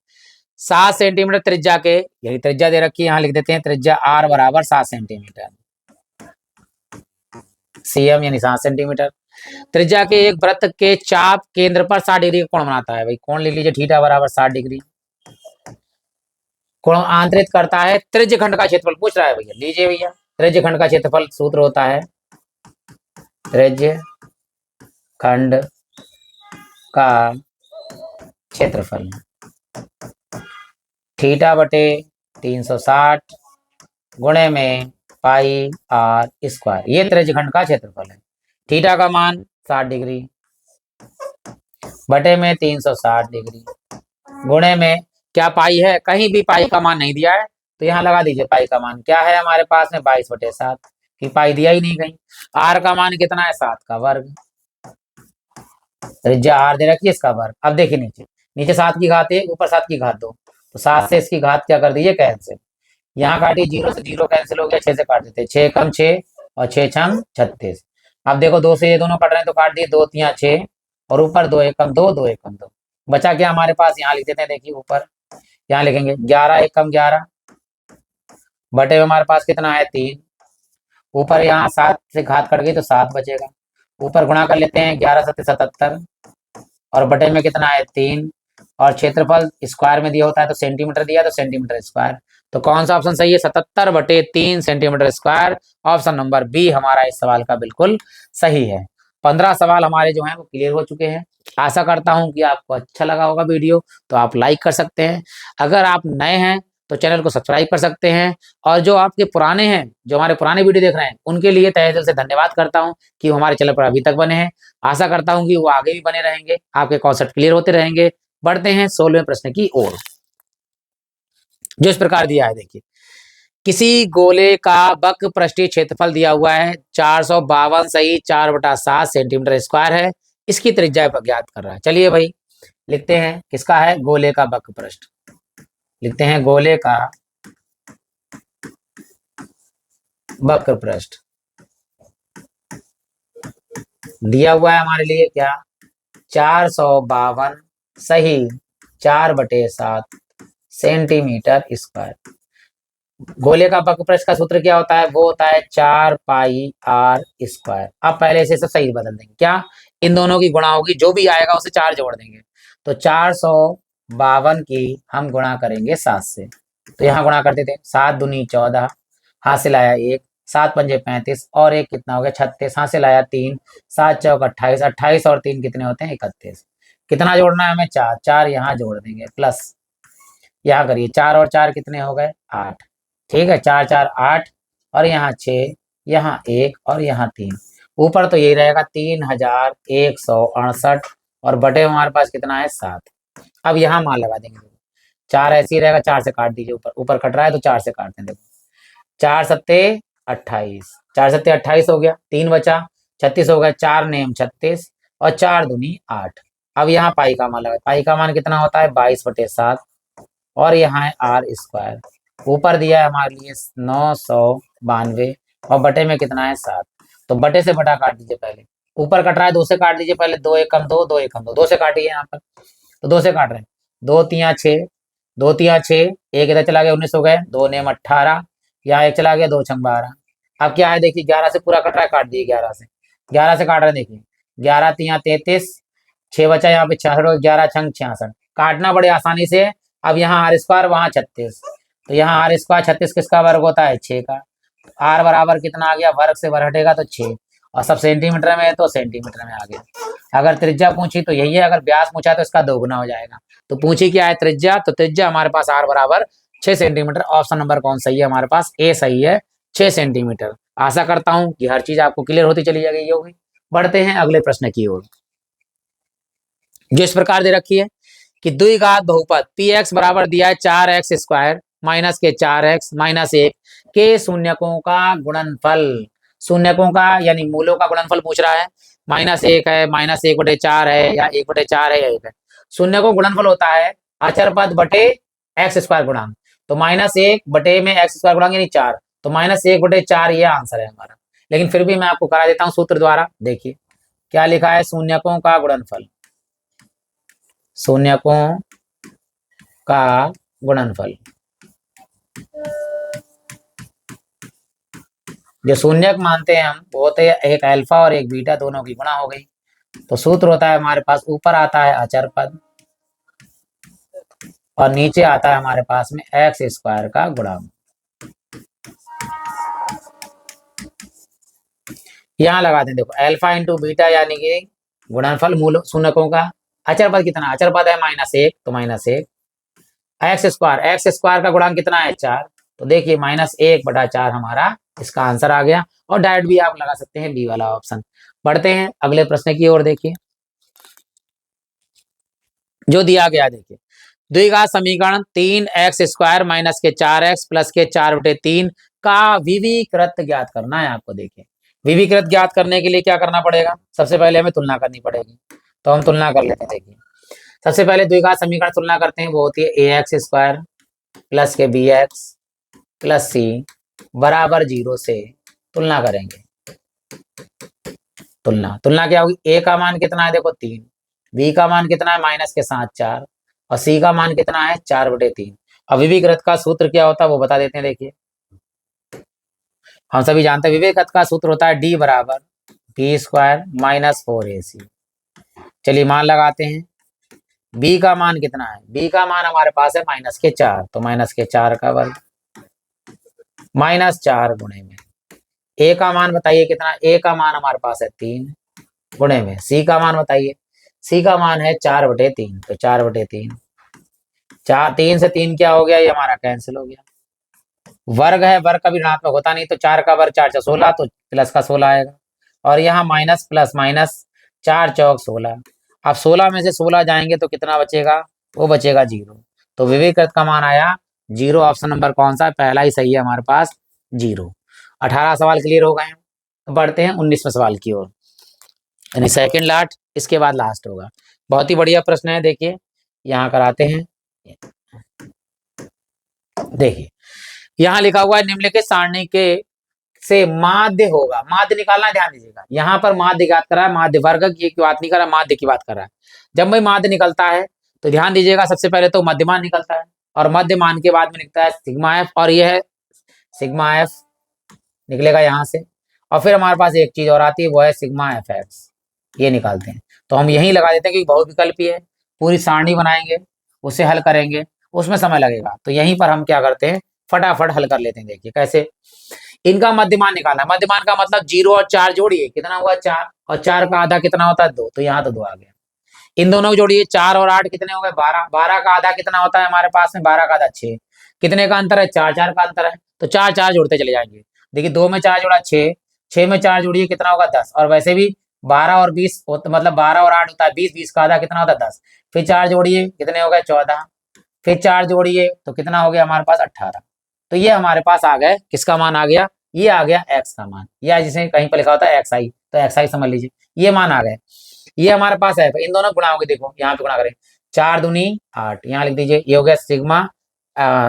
7 सेंटीमीटर त्रिज्या के, यही त्रिज्या दे रखी है, यहाँ लिख देते हैं त्रिज्या r बराबर 7 सेंटीमीटर, cm यानी 7 सेंटीमीटर। त्रिज्या के एक वृत्त के चाप केंद्र पर 60 डिग्री का कोण बनाता है। भाई कोण लिख लीजिए, थीटा बराबर 60 डिग्री। कोण आंतरित करता है त्रिज्य खंड का क्षेत्रफल पूछ रहा है भैया, लीजिए भैया त्रिज्य खंड का क्षेत्रफल सूत्र होता है त्रिज्य खंड का क्षेत्रफल थीटा बटे 360 गुणे में पाई आर स्क्वायर। ये त्रिज्य खंड का क्षेत्रफल है। थीटा का मान 60 डिग्री बटे में 360 डिग्री गुणे में क्या पाई है, कहीं भी पाई का मान नहीं दिया है तो यहाँ लगा दीजिए पाई का मान क्या है हमारे पास में 22/7 की पाई दिया ही नहीं कहीं। आर का मान कितना है 7 का वर्ग, त्रिज्या आर दे रखी है इसका वर्ग। अब देखिए नीचे नीचे 7 की घात 1 ऊपर 7 की घात 2 तो 7 से इसकी घात क्या कर दीजिए कैंसिल। यहाँ काटिए 0 से 0 कैंसिल हो गया, 6 से काट देते 6 कम 6 और 6 छम 36। अब देखो 2 से ये दोनों कट रहे हैं तो काट दिए 2 3 6 और ऊपर 2 1 कम 2 2 1 कम 2 बचा क्या हमारे पास, यहाँ लिख देते हैं। देखिए ऊपर यहाँ लिखेंगे 11 1 कम 11 बटे में हमारे पास कितना है 3। ऊपर यहाँ 7 से घात कट गई तो 7 बचेगा, ऊपर गुणा कर लेते हैं 11 7 77 और बटे में कितना है 3 और क्षेत्रफल स्क्वायर में दिया होता है तो सेंटीमीटर दिया तो सेंटीमीटर स्क्वायर। तो कौन सा ऑप्शन सही है 77/3 centimetre square. Option number B हमारा इस सवाल का बिल्कुल सही है। 15 सवाल हमारे जो हैं वो क्लियर हो चुके हैं। आशा करता हूं कि आपको अच्छा लगा होगा वीडियो, तो आप लाइक कर सकते हैं। अगर आप नए हैं तो चैनल को सब्सक्राइब कर सकते हैं और जो आपके पुराने हैं, जो हमारे पुराने वीडियो देख रहे हैं, उनके लिए तहे दिल से धन्यवाद करता हूं कि वो हमारे चैनल पर अभी तक बने हैं। आशा करता हूं कि वो आगे भी बने रहेंगे, आपके कॉन्सेप्ट क्लियर होते रहेंगे। बढ़ते हैं 16वें प्रश्न की ओर जो इस प्रकार दिया है। देखिए किसी गोले का वक्र पृष्ठीय क्षेत्रफल दिया हुआ है 452 सही 4/7 सेंटीमीटर स्क्वायर है। इसकी त्रिज्या ज्ञात कर रहा है। चलिए भाई लिखते हैं किसका है, गोले का वक्र पृष्ठ। लिखते हैं गोले का वक्र पृष्ठ दिया हुआ है हमारे लिए क्या 452 सही 4/7 सेंटीमीटर स्क्वायर। गोले का वक्र पृष्ठ का सूत्र क्या होता है, वो होता है 4 पाई आर स्क्वायर। अब पहले से सब सही बदल देंगे, क्या इन दोनों की गुणा होगी, जो भी आएगा उसे 4 जोड़ देंगे तो 452 की हम गुणा करेंगे 7 से। तो यहाँ गुणा करते थे 7 दूनी 14 हासिल आया 1 7 पंजे 35 और 1 कितना हो गया 36 हासिल आया 3 7 चौक 28 28 और 3 कितने होते हैं 31। कितना जोड़ना है हमें 4 4 यहाँ जोड़ देंगे प्लस यहाँ करिए, 4 और 4 कितने हो गए, 8। ठीक है, 4 4 8, और यहाँ 6, यहाँ 1 और यहाँ 3। ऊपर तो यही रहेगा 3168, और बटे में हमारे पास कितना है, 7। अब यहाँ मान लगा देंगे, 4 ऐसे ही रहेगा, 4 से काट दीजिए, ऊपर ऊपर कट रहा है तो 4 से काटते हैं। देखो 4 सत्ते 28, 4 सत्ते 28 हो गया, 3 बचा, 36 हो गया, 4 नेम 36, और 4 दूनी 8। अब यहाँ पाई का मान लगा, पाई का मान कितना होता है, 22/7, और यहाँ है आर स्क्वायर। ऊपर दिया है हमारे लिए 992, और बटे में कितना है, 7। तो बटे से बटा काट दीजिए पहले, ऊपर कट रहा है 2 से काट दीजिए पहले, 2 एकम 2, 2 एकम 2, 2 से काटिए यहाँ पर, तो 2 से काट रहे हैं, 2 तिया 6, 2 तिया 6, एक इधर चला गया, 19 हो गए, 2 नेम 18, यहाँ एक चला गया, 2 छंग 12। अब क्या है देखिए, 11 से पूरा कट रहा है, काट दिए 11 से, 11 से काट रहे हैं, देखिए 11 तिया 33, 6 बचा यहाँ पे 66, 11 छंग 66, काटना बड़े आसानी से। अब यहाँ आर स्क्वायर, वहाँ 36, तो यहाँ आर स्क्वायर 36 किसका वर्ग होता है, 6 का। आर बराबर कितना आ गया, वर्ग से वर्ग हटेगा तो 6, और सब सेंटीमीटर में है तो सेंटीमीटर में आ गया। अगर त्रिज्या पूछी तो यही है, अगर व्यास पूछा तो इसका दोगुना हो जाएगा। तो पूछी क्या है, त्रिज्या, तो त्रिज्या हमारे पास आर बराबर 6 सेंटीमीटर। ऑप्शन नंबर कौन सही है हमारे पास, ए सही है, 6 सेंटीमीटर। आशा करता हूं कि हर चीज आपको क्लियर होती चली गई होगी। बढ़ते हैं अगले प्रश्न की ओर, जो इस प्रकार दे रखी है कि द्विघात बहुपद पी एक्स बराबर दिया है 4x स्क्वायर माइनस के 4x माइनस 1 के शून्यकों का गुणनफल। शून्यकों का यानी मूलों का गुणनफल पूछ रहा है। -1 है, -1/4 है, या 1/4 है, या 1 है। शून्य को गुणनफल होता है अचर पद बटे एक्स स्क्वायर गुणांक। तो -1 बटे में एक्स स्क्वायर गुणांक यानी 4, तो -1/4 ये आंसर है हमारा। लेकिन फिर भी मैं आपको करा देता हूँ सूत्र द्वारा। देखिए क्या लिखा है, शून्यकों का गुणनफल, शून्यकों का गुणनफल, जो शून्यक मानते हैं हम वो होते हैं एक अल्फा और एक बीटा, दोनों की गुणा हो गई। तो सूत्र होता है हमारे पास, ऊपर आता है अचर पद और नीचे आता है हमारे पास में एक्स स्क्वायर का गुणांक। यहाँ लगाते हैं, देखो अल्फा इंटू बीटा यानी कि गुणनफल मूल शून्यकों का। अचर पद कितना, अचर पद है -1, तो -1 एक्स स्क्वायर का गुणांक कितना है, 4। तो देखिए -1/4 हमारा इसका आंसर आ गया। और डायरेक्ट भी आप लगा सकते हैं बी वाला ऑप्शन। बढ़ते हैं अगले प्रश्न की ओर। देखिए जो दिया गया, देखिए द्विघात समीकरण 3x स्क्वायर माइनस के 4x प्लस के 4/3 का विविकृत ज्ञात करना है आपको। देखिए विविकृत ज्ञात करने के लिए क्या करना पड़ेगा, सबसे पहले हमें तुलना करनी पड़ेगी। तो हम तुलना कर लेते हैं। देखिए सबसे पहले द्विघात समीकरण तुलना करते हैं, वो होती है ax स्क्वायर प्लस के bx प्लस c बराबर 0 से तुलना करेंगे। तुलना क्या होगी, a का मान कितना है, देखो 3, b का मान कितना है -4, और c का मान कितना है 4/3। अब विविकृत का सूत्र क्या होता है वो बता देते हैं। देखिए हम सभी जानते हैं विविकृत का सूत्र होता है d बराबर b स्क्वायर माइनस 4ac। चलिए मान लगाते हैं, b का मान कितना है, b का मान हमारे पास है -4, तो -4 का वर्ग -4 गुणे में a का मान बताइए कितना, a का मान हमारे पास है 3 गुणे में c का मान बताइए, c का मान है 4/3, तो 4/3, 3 से 3 क्या हो गया, ये हमारा कैंसिल हो गया। वर्ग है, वर्ग कभी ऋणात्मक होता नहीं, तो 4 का वर्ग 4 16, तो प्लस का 16 आएगा। और यहाँ माइनस प्लस माइनस 4 चौक 16। अब 16 में से 16 जाएंगे तो कितना बचेगा, वो बचेगा 0। तो विविकृत का मान आया 0। ऑप्शन नंबर कौन सा, पहला ही सही है हमारे पास, 0। 18 सवाल क्लियर हो गए हैं। तो बढ़ते हैं 19वें सवाल की ओर, यानी सेकंड लास्ट, इसके बाद लास्ट होगा। बहुत ही बढ़िया प्रश्न है, देखिए यहाँ कराते हैं। देखिए यहाँ लिखा हुआ है निम्नलिखित सारणी के से माध्य होगा, माध्य निकालना है, ध्यान दीजिएगा। यहाँ पर माध्य ज्ञात कर रहा है, माध्य वर्ग की बात नहीं कर रहा, माध्य की बात कर रहा है। जब भाई माध्य निकलता है तो ध्यान दीजिएगा, सबसे पहले तो मध्यमान निकलता है, और मध्यमान के बाद में निकलता है सिग्मा एफ, और यह है सिग्मा एफ निकलेगा यहाँ से। और फिर हमारे पास एक चीज और आती है, वो है सिग्मा एफ एक्स, ये निकालते हैं। तो हम यही लगा देते हैं कि बहुविकल्पी है, पूरी सारणी बनाएंगे, उसे हल करेंगे, उसमें समय लगेगा। तो यहीं पर हम क्या करते हैं, फटाफट हल कर लेते हैं। देखिए कैसे, इनका मध्यमान निकालना है। मध्यमान का मतलब 0 और 4 जोड़िए, कितना हुआ 4, और 4 का आधा कितना होता है 2, तो यहाँ तो 2 आ गया। इन दोनों को जोड़िए, 4 और 8 कितने हो गए 12, 12 का आधा कितना होता है हमारे पास में, 12 का आधा 6, कितने का अंतर है 4, 4 का अंतर है, तो 4 4 जोड़ते चले जाएंगे। देखिए 2 में 4 जोड़ा 6, 6 में 4 जोड़िए कितना होगा 10, और वैसे भी 12 और 20 मतलब 12 और 8 होता है 20, 20 का आधा कितना होता है 10, फिर 4 जोड़िए कितने हो गए 14, फिर 4 जोड़िए तो कितना हो गया हमारे पास 18। तो ये हमारे पास आ गए, किसका मान आ गया, ये आ गया एक्स का मान, या जिसे कहीं पर लिखा होता है एक्स आई, तो एक्स आई समझ लीजिए, ये मान आ गए। ये हमारे पास है, इन दोनों गुणा होंगे, देखो यहाँ पे गुणा करें, 4 दूनी 8, यहाँ लिख दीजिए, ये हो गया sigma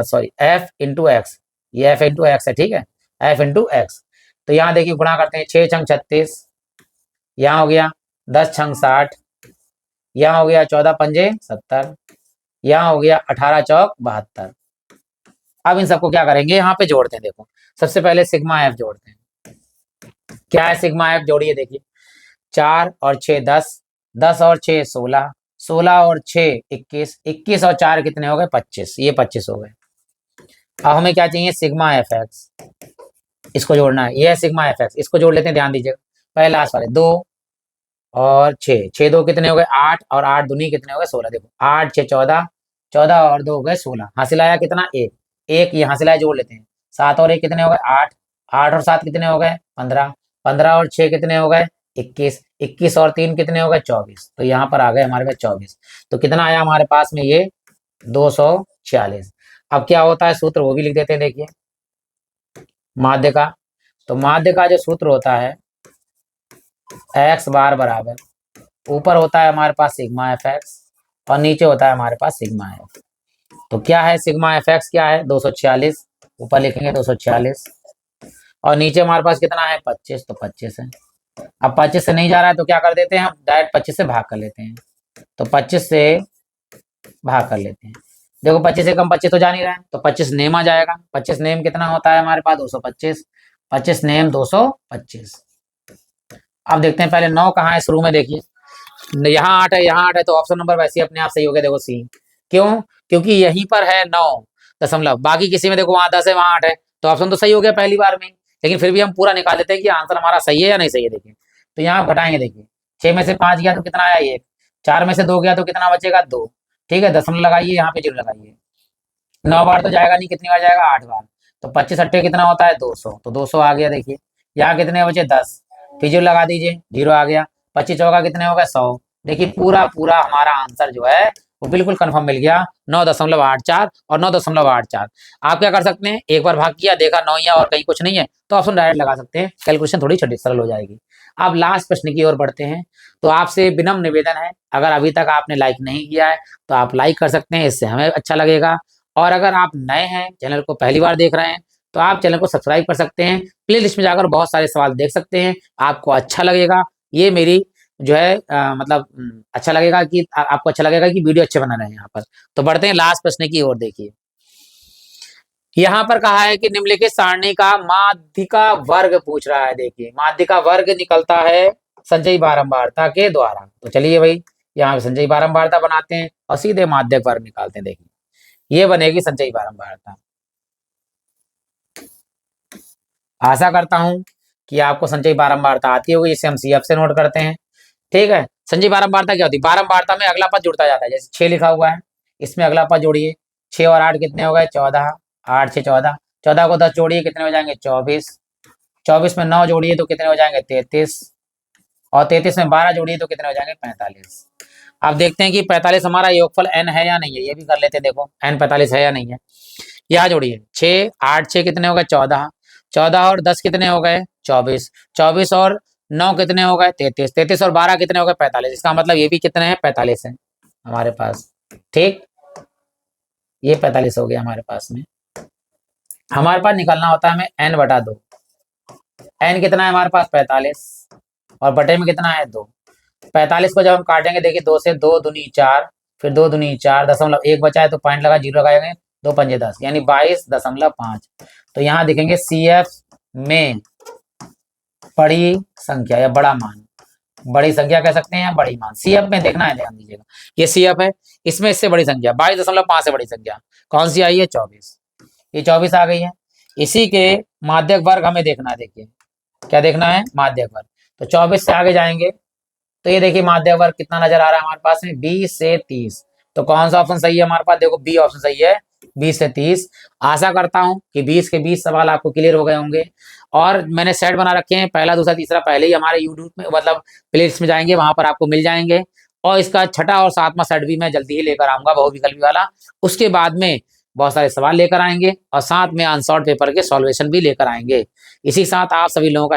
sorry F into x, ये एफ इंटू एक्स है, ठीक है, एफ इंटू एक्स। तो यहाँ देखिए गुणा करते हैं, 6 छंग 36, यहाँ हो गया 10 छंग 60, यहाँ हो गया 14 पंजे 70, यहाँ हो गया 18 चौक 72। अब इन सबको क्या करेंगे, यहाँ पे जोड़ते हैं, देखो सबसे पहले सिग्मा एफ जोड़ते हैं, क्या है सिग्मा एफ, जोड़िए देखिए, 4 और 6 10, 10 और 6 16, 16 और 6 21, 21 और 4 कितने हो गए 25, ये 25 हो गए। अब हमें क्या चाहिए, सिग्मा एफ एक्स, इसको जोड़ना है, ये है सिग्मा एफ एक्स, इसको जोड़ लेते हैं, ध्यान दीजिएगा, पहले लास्ट वाले 2 और 6, 6 2 कितने हो गए 8, और 8 दूनी कितने हो गए 16, देखो 8 6 14, 14 और 2 हो गए 16, हासिल आया कितना 1, 1 ये हासिल आया जोड़ लेते हैं, 7 और 1 कितने हो गए 8, 8 और 7 कितने हो गए 15, 15 और 6 कितने हो गए 21, 21 और 3 कितने हो गए 24, तो यहाँ पर आ गए हमारे पास 24, तो कितना आया हमारे पास में ये 246। अब क्या होता है सूत्र वो भी लिख देते हैं, देखिए माध्य का, तो माध्य का जो सूत्र होता है एक्स बार बराबर, ऊपर होता है हमारे पास सिग्मा एफ एक्स और नीचे होता है हमारे पास सिग्मा एफ। तो क्या है सिग्मा एफ एक्स, क्या है 246, ऊपर लिखेंगे 246, और नीचे हमारे पास कितना है 25, तो 25 है। अब 25 से नहीं जा रहा है तो क्या कर देते हैं हम, डायरेक्ट 25 से भाग कर लेते हैं, तो 25 से भाग कर लेते हैं, देखो 25 से कम 25 तो जा नहीं रहा है, तो 25 नेम आ जाएगा, 25 नेम कितना होता है हमारे पास 225, 25 नेम 225। अब देखते हैं पहले 9 कहाँ है शुरू में, देखिए यहाँ 8 है, यहाँ 8 है, तो ऑप्शन नंबर वैसे ही अपने आप सही हो गया, देखो सी, क्यों, क्योंकि यहीं पर है 9 दशमलव, बाकी किसी में देखो वहां 10 है वहां 8 है, तो ऑप्शन तो सही हो गया पहली बार में, लेकिन फिर भी हम पूरा निकाल लेते हैं कि आंसर हमारा सही है या नहीं सही है। देखिए तो यहाँ घटाएंगे, देखिए 6 में से 5 गया तो कितना आया 1, 4 में से 2 गया तो कितना बचेगा 2, ठीक है, दशमलव लगाइए, यहाँ पे जीरो लगाइए, 9 बार तो जाएगा नहीं, कितनी बार जाएगा 8 बार, तो 25 अट्ठे कितना होता है 200, तो 200 आ गया, देखिए यहाँ कितने बचे 10, फिर जीरो लगा दीजिए, जीरो आ गया, 25 चौका कितने हो गए 100, देखिए पूरा पूरा हमारा आंसर जो है वो बिल्कुल कंफर्म मिल गया, 9.84 और 9.84। आप क्या कर सकते हैं, एक बार भाग किया देखा 9 या और कहीं कुछ नहीं है तो ऑप्शन डायरेक्ट लगा सकते हैं, कैलकुलेशन थोड़ी छोटी सरल हो जाएगी। अब लास्ट प्रश्न की ओर बढ़ते हैं, तो आपसे विनम्र निवेदन है, अगर अभी तक आपने लाइक नहीं किया है तो आप लाइक कर सकते हैं, इससे हमें अच्छा लगेगा, और अगर आप नए हैं चैनल को पहली बार देख रहे हैं तो आप चैनल को सब्सक्राइब कर सकते हैं, प्ले लिस्ट में जाकर बहुत सारे सवाल देख सकते हैं, आपको अच्छा लगेगा, ये मेरी जो है मतलब अच्छा लगेगा कि आपको अच्छा लगेगा कि वीडियो अच्छे बना रहे हैं यहाँ पर। तो बढ़ते हैं लास्ट प्रश्न की ओर, देखिए यहाँ पर कहा है कि निम्नलिखित सारणी का माध्य का वर्ग पूछ रहा है, देखिए माध्य का वर्ग निकलता है संचयी बारंबारता के द्वारा, तो चलिए भाई यहाँ पे संचयी बारंबारता बनाते हैं और सीधे माध्य वर्ग निकालते हैं, देखिए ये बनेगी संचयी बारंबारता। आशा करता हूं कि आपको संचयी बारंबारता आती होगी, इसे हम सीएफ से नोट करते हैं, ठीक है। संचयी बारंबारता क्या होती है, बारंबारता में अगला पद जुड़ता जाता है, जैसे 6 लिखा हुआ है, इसमें अगला पद जोड़िए, 6 और 8 कितने हो गए 14, 8 6 14, 14 को 10 जोड़िए कितने हो जाएंगे 24, 24 में 9 जोड़िए तो कितने हो जाएंगे 33, और 33 में 12 जोड़िए तो कितने हो जाएंगे 45। अब देखते हैं कि 45 हमारा योगफल n है या नहीं है, ये भी कर लेते हैं, देखो n 45 है या नहीं है। यहाँ जोड़िए 6 8 6 कितने हो गए 14, 14 और 10 कितने हो गए 24, 24 और 9 कितने हो गए 33, 33 और 12 कितने हो गए 45, इसका मतलब ये भी कितने हैं 45 है हमारे पास, ठीक, ये 45 हो गया हमारे पास में। हमारे पास निकलना होता है हमें n बटा 2, n कितना है हमारे पास 45 और बटे में कितना है 2, 45 को जब हम काटेंगे देखिए 2 से 2 दूनी 4, फिर 2 दूनी 4, दशमलव 1 बचा है तो पॉइंट लगा, जीरो लगाएंगे, 2 पंजे 10 यानी 22.5। तो यहाँ देखेंगे CF में बड़ी संख्या या बड़ा मान, बड़ी संख्या कह सकते हैं या बड़ी मान, CF में देखना है, ध्यान दीजिएगा ये CF है, इसमें इससे बड़ी संख्या 22.5 से बड़ी संख्या कौन सी आई है 24, ये 24 आ गई है, इसी के माध्यक वर्ग हमें देखना है, देखिए क्या देखना है माध्यक वर्ग, तो 24 से आगे जाएंगे तो ये देखिए माध्य वर्ग कितना नजर आ रहा है हमारे पास में 20 से 30। तो कौन सा ऑप्शन सही है हमारे पास? देखो बी ऑप्शन सही है, 20 से 30। आशा करता हूं कि 20 के 20 सवाल आपको क्लियर हो गए होंगे। और मैंने सेट बना रखे हैं, पहला दूसरा तीसरा पहले ही हमारे यूट्यूब में मतलब प्लेलिस्ट में जाएंगे, वहां पर आपको मिल जाएंगे। और इसका छठा और सातवां सेट भी मैं जल्दी ही लेकर आऊंगा, बहुविकल्पी वाला। उसके बाद में बहुत सारे सवाल लेकर आएंगे और साथ में अनसॉल्व पेपर के सॉल्वेशन भी लेकर आएंगे। इसी के साथ आप सभी लोगों का